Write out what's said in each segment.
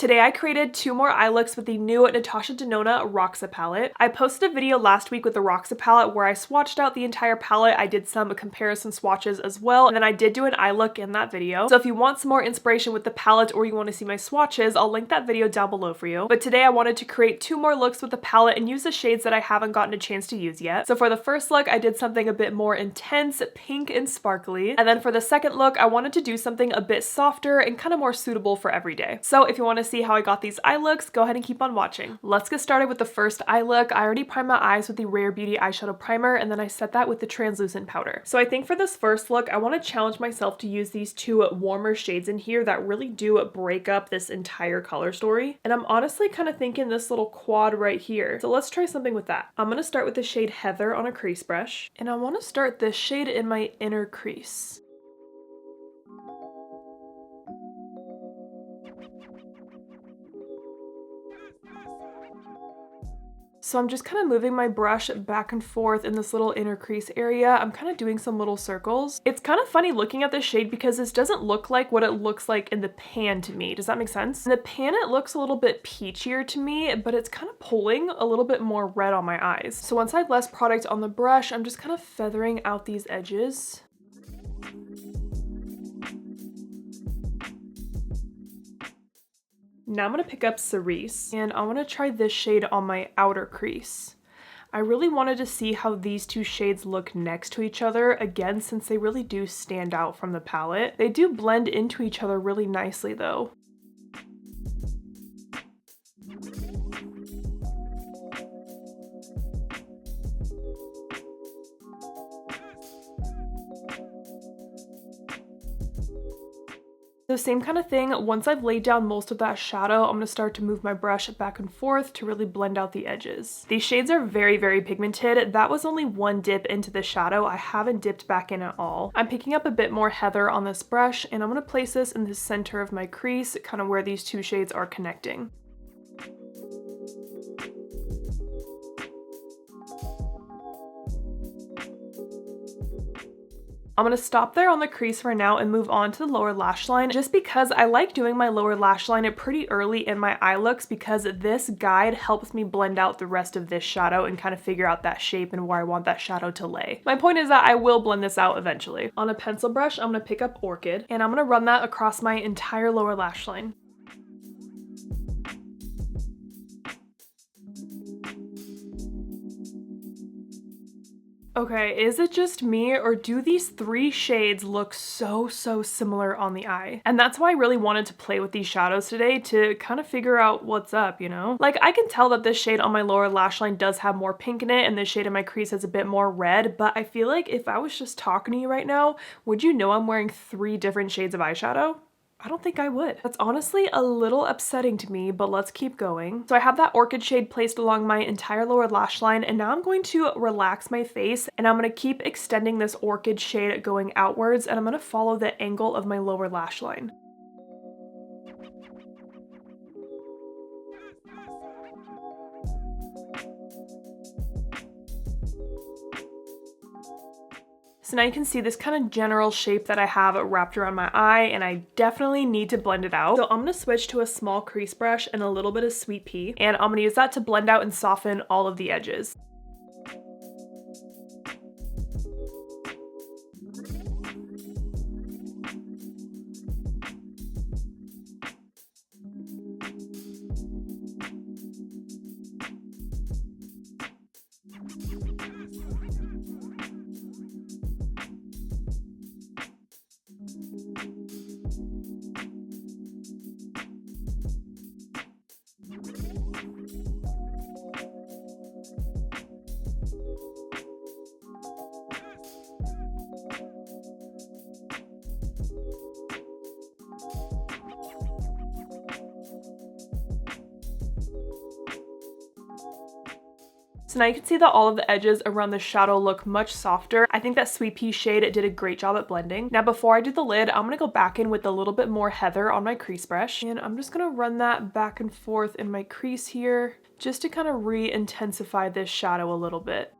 Today I created 2 more eye looks with the new Natasha Denona Roxa palette. I posted a video last week with the Roxa palette where I swatched out the entire palette. I did some comparison swatches as well, and then I did do an eye look in that video. So if you want some more inspiration with the palette or you want to see my swatches, I'll link that video down below for you. But today I wanted to create 2 more looks with the palette and use the shades that I haven't gotten a chance to use yet. So for the first look, I did something a bit more intense, pink and sparkly. And then for the second look, I wanted to do something a bit softer and kind of more suitable for every day. So if you want to see how I got these eye looks, go ahead and keep on watching. Let's get started with the first eye look. I already primed my eyes with the Rare Beauty eyeshadow primer, and then I set that with the translucent powder. So I think for this first look, I want to challenge myself to use these 2 warmer shades in here that really do break up this entire color story. And I'm honestly kind of thinking this little quad right here. So let's try something with that. I'm going to start with the shade Heather on a crease brush, and I want to start this shade in my inner crease. So I'm just kind of moving my brush back and forth in this little inner crease area. I'm kind of doing some little circles. It's kind of funny looking at this shade because this doesn't look like what it looks like in the pan to me. Does that make sense? In the pan it looks a little bit peachier to me, but it's kind of pulling a little bit more red on my eyes. So once I have less product on the brush, I'm just kind of feathering out these edges. Now I'm going to pick up Cerise, and I want to try this shade on my outer crease. I really wanted to see how these 2 shades look next to each other, again, since they really do stand out from the palette. They do blend into each other really nicely though. The same kind of thing, once I've laid down most of that shadow, I'm going to start to move my brush back and forth to really blend out the edges. These shades are very, very pigmented. That was only one dip into the shadow. I haven't dipped back in at all. I'm picking up a bit more Heather on this brush, and I'm going to place this in the center of my crease, kind of where these 2 shades are connecting. I'm going to stop there on the crease for now and move on to the lower lash line, just because I like doing my lower lash line pretty early in my eye looks, because this guide helps me blend out the rest of this shadow and kind of figure out that shape and where I want that shadow to lay. My point is that I will blend this out eventually. On a pencil brush, I'm going to pick up Orchid, and I'm going to run that across my entire lower lash line. Okay, is it just me, or do these 3 shades look so similar on the eye? And that's why I really wanted to play with these shadows today, to kind of figure out what's up, you know? Like, I can tell that this shade on my lower lash line does have more pink in it, and this shade in my crease has a bit more red, but I feel like if I was just talking to you right now, would you know I'm wearing 3 different shades of eyeshadow? I don't think I would. That's honestly a little upsetting to me, but let's keep going. So I have that Orchid shade placed along my entire lower lash line, and now I'm going to relax my face, and I'm going to keep extending this Orchid shade going outwards, and I'm going to follow the angle of my lower lash line. So now you can see this kind of general shape that I have wrapped around my eye, and I definitely need to blend it out. So I'm going to switch to a small crease brush and a little bit of Sweet Pea, and I'm going to use that to blend out and soften all of the edges. So now you can see that all of the edges around the shadow look much softer. I think that Sweet Pea shade did a great job at blending. Now before I do the lid, I'm gonna go back in with a little bit more Heather on my crease brush, and I'm just gonna run that back and forth in my crease here just to kind of re-intensify this shadow a little bit.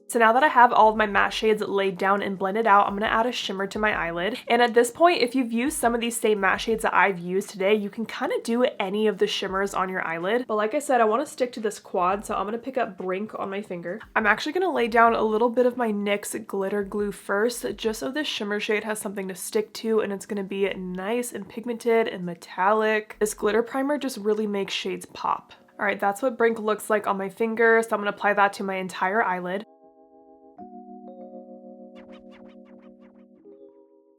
So now that I have all of my matte shades laid down and blended out, I'm going to add a shimmer to my eyelid. And at this point, if you've used some of these same matte shades that I've used today, you can kind of do any of the shimmers on your eyelid. But like I said, I want to stick to this quad, so I'm going to pick up Brink on my finger. I'm actually going to lay down a little bit of my NYX glitter glue first, just so this shimmer shade has something to stick to, and it's going to be nice and pigmented and metallic. This glitter primer just really makes shades pop. All right, that's what Brink looks like on my finger, so I'm going to apply that to my entire eyelid.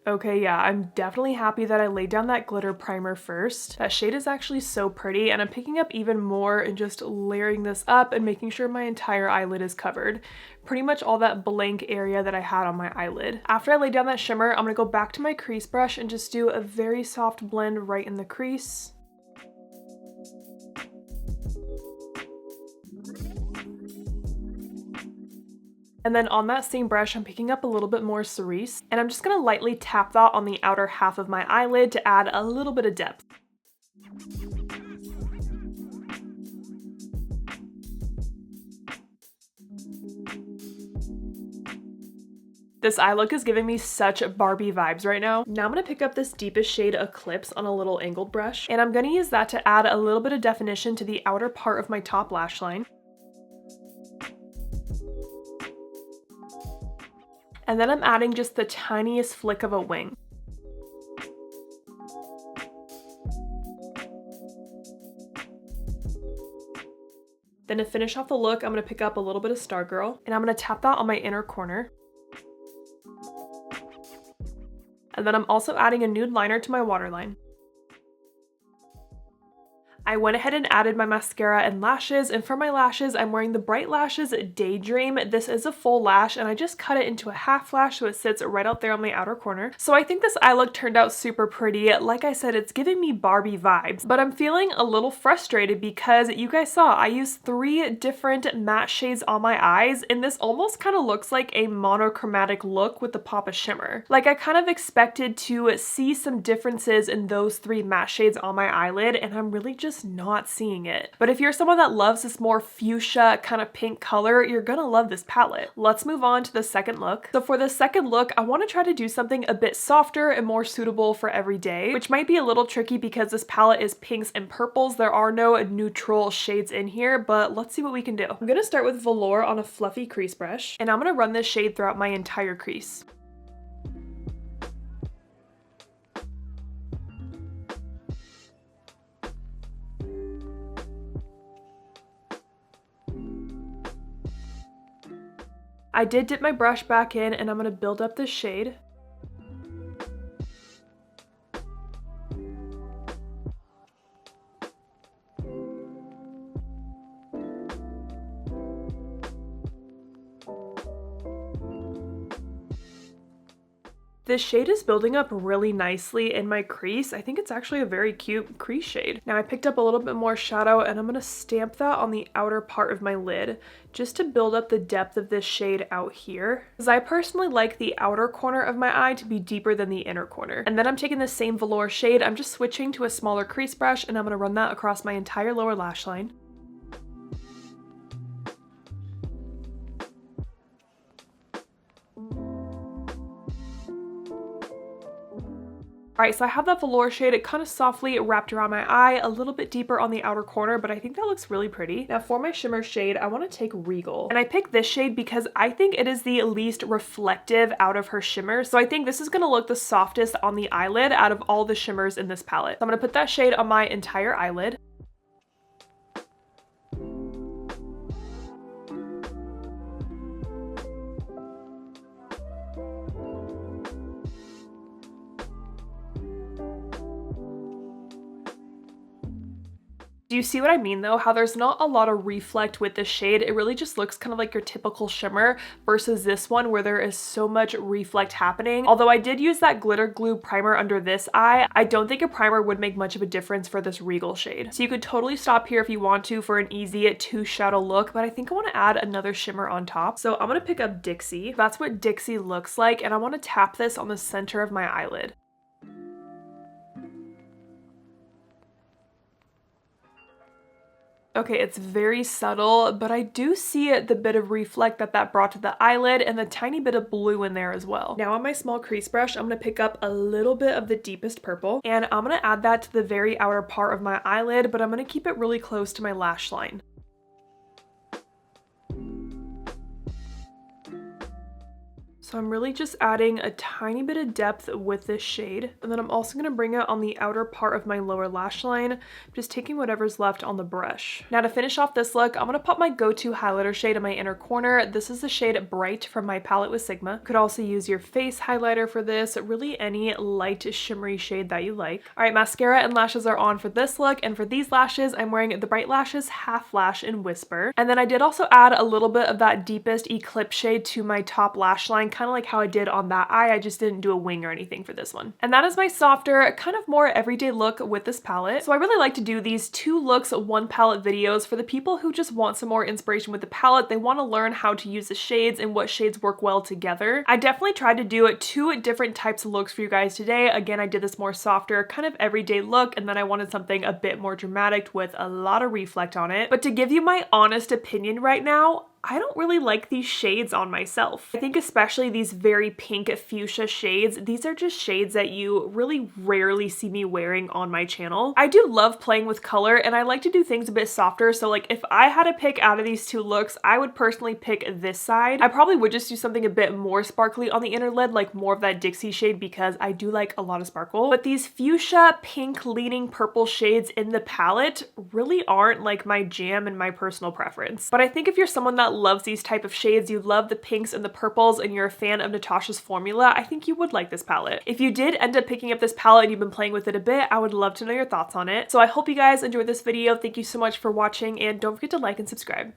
Okay, yeah, I'm definitely happy that I laid down that glitter primer first. That shade is actually so pretty, and I'm picking up even more and just layering this up and making sure my entire eyelid is covered. Pretty much all that blank area that I had on my eyelid. After I lay down that shimmer, I'm gonna go back to my crease brush and just do a very soft blend right in the crease. And then on that same brush, I'm picking up a little bit more cerise, and I'm just gonna lightly tap that on the outer half of my eyelid to add a little bit of depth. This eye look is giving me such Barbie vibes right now. Now I'm gonna pick up this deepest shade Eclipse on a little angled brush, and I'm gonna use that to add a little bit of definition to the outer part of my top lash line. And then I'm adding just the tiniest flick of a wing. Then to finish off the look, I'm going to pick up a little bit of Stargirl, and I'm going to tap that on my inner corner. And then I'm also adding a nude liner to my waterline. I went ahead and added my mascara and lashes, and for my lashes, I'm wearing the Bright Lashes Daydream. This is a full lash, and I just cut it into a half lash so it sits right out there on my outer corner. So I think this eye look turned out super pretty. Like I said, it's giving me Barbie vibes, but I'm feeling a little frustrated because you guys saw I used 3 different matte shades on my eyes, and this almost kind of looks like a monochromatic look with the pop of shimmer. Like I kind of expected to see some differences in those 3 matte shades on my eyelid, and I'm really just not seeing it. But if you're someone that loves this more fuchsia kind of pink color, you're gonna love this palette. Let's move on to the second look. So for the second look, I want to try to do something a bit softer and more suitable for every day, which might be a little tricky because this palette is pinks and purples. There are no neutral shades in here, but let's see what we can do. I'm gonna start with Velour on a fluffy crease brush, and I'm gonna run this shade throughout my entire crease. I did dip my brush back in, and I'm going to build up this shade. This shade is building up really nicely in my crease. I think it's actually a very cute crease shade. Now I picked up a little bit more shadow, and I'm going to stamp that on the outer part of my lid just to build up the depth of this shade out here, because I personally like the outer corner of my eye to be deeper than the inner corner. And then I'm taking the same velour shade, I'm just switching to a smaller crease brush, and I'm going to run that across my entire lower lash line. Alright, so I have that velour shade, it kind of softly wrapped around my eye, a little bit deeper on the outer corner, but I think that looks really pretty. Now for my shimmer shade, I want to take Regal. And I picked this shade because I think it is the least reflective out of her shimmers. So I think this is going to look the softest on the eyelid out of all the shimmers in this palette. So I'm going to put that shade on my entire eyelid. Do you see what I mean though? How there's not a lot of reflect with this shade. It really just looks kind of like your typical shimmer versus this one where there is so much reflect happening. Although I did use that glitter glue primer under this eye, I don't think a primer would make much of a difference for this Regal shade. So you could totally stop here if you want to for an easy 2 shadow look, but I think I want to add another shimmer on top. So I'm going to pick up Dixie. That's what Dixie looks like, and I want to tap this on the center of my eyelid. Okay, it's very subtle, but I do see the bit of reflect that brought to the eyelid and the tiny bit of blue in there as well. Now on my small crease brush, I'm going to pick up a little bit of the deepest purple and I'm going to add that to the very outer part of my eyelid, but I'm going to keep it really close to my lash line. So I'm really just adding a tiny bit of depth with this shade. And then I'm also going to bring it on the outer part of my lower lash line, just taking whatever's left on the brush. Now to finish off this look, I'm going to pop my go-to highlighter shade in my inner corner. This is the shade Bright from my palette with Sigma. Could also use your face highlighter for this, really any light shimmery shade that you like. All right, mascara and lashes are on for this look. And for these lashes, I'm wearing the Bright Lashes Half Lash in Whisper. And then I did also add a little bit of that deepest Eclipse shade to my top lash line, kind of like how I did on that eye. I just didn't do a wing or anything for this one. And that is my softer, kind of more everyday look with this palette. So I really like to do these 2 looks, 1 palette videos for the people who just want some more inspiration with the palette. They want to learn how to use the shades and what shades work well together. I definitely tried to do 2 different types of looks for you guys today. Again, I did this more softer, kind of everyday look, and then I wanted something a bit more dramatic with a lot of reflect on it. But to give you my honest opinion right now, I don't really like these shades on myself. I think especially these very pink fuchsia shades, these are just shades that you really rarely see me wearing on my channel. I do love playing with color and I like to do things a bit softer, so like if I had to pick out of these 2 looks, I would personally pick this side. I probably would just do something a bit more sparkly on the inner lid, like more of that Dixie shade, because I do like a lot of sparkle. But these fuchsia pink leaning purple shades in the palette really aren't like my jam and my personal preference. But I think if you're someone that loves these type of shades, you love the pinks and the purples, and you're a fan of Natasha's formula, I think you would like this palette. If you did end up picking up this palette and you've been playing with it a bit, I would love to know your thoughts on it. So I hope you guys enjoyed this video. Thank you so much for watching, and don't forget to like and subscribe.